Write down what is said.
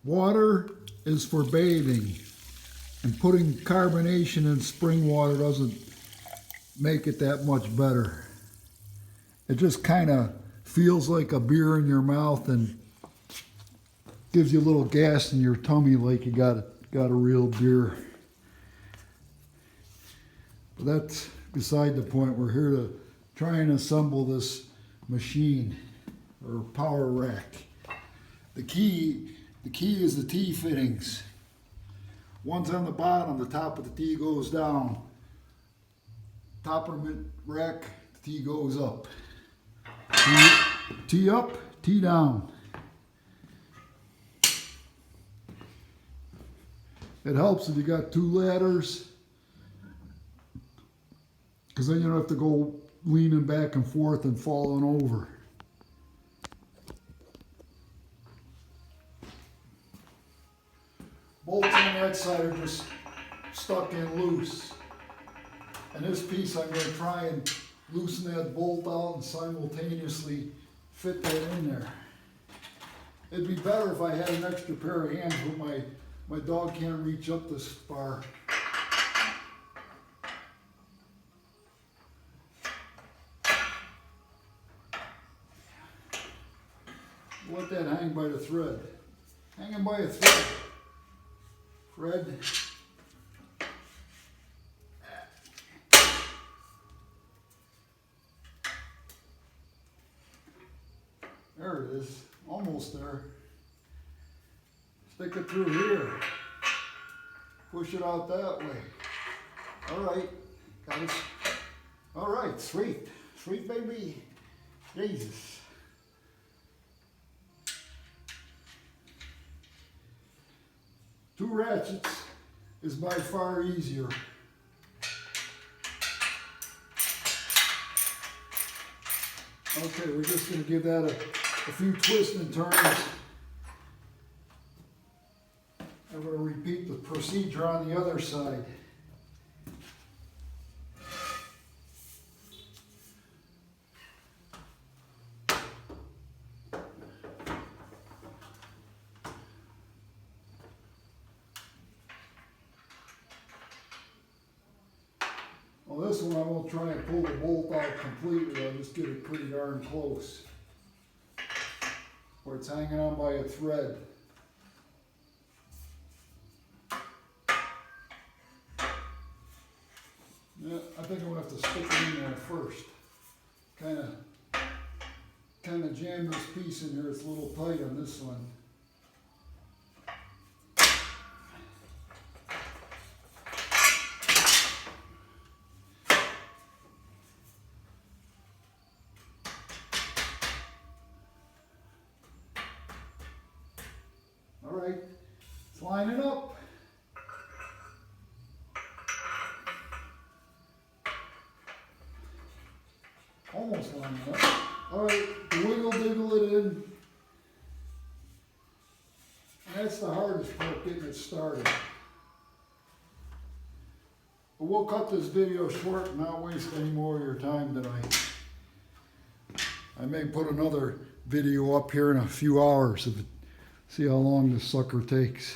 Water is for bathing, and putting carbonation in spring water doesn't make it that much better. It just kind of feels like a beer in your mouth and gives you a little gas in your tummy like you got a real beer. But that's beside the point. We're here to try and assemble this machine or power rack. The key is the T fittings. One's on the bottom, the top of the T goes down. Top of the rack, the T goes up. T up, T down. It helps if you got two ladders, because then you don't have to go leaning back and forth and falling over. Bolts on that side are just stuck in loose. And this piece I'm going to try and loosen that bolt out and simultaneously fit that in there. It'd be better if I had an extra pair of hands, but my dog can't reach up this far. Let that hang by the thread. Hanging by a thread. Thread. There it is. Almost there. Stick it through here. Push it out that way. All right. Got it. All right. Sweet. Sweet baby. Jesus. Two ratchets is by far easier. Okay, we're just going to give that a few twists and turns. I'm going to repeat the procedure on the other side. Well, this one I won't try and pull the bolt out completely, I'll just get it pretty darn close, where it's hanging on by a thread. Yeah, I think I'm going to have to stick it in there first. Kind of jam this piece in here, it's a little tight on this one. All right, it's lining up. Almost lining up. All right, wiggle it in. And that's the hardest part, getting it started. But we'll cut this video short and not waste any more of your time tonight. I may put another video up here in a few hours if it, see how long this sucker takes.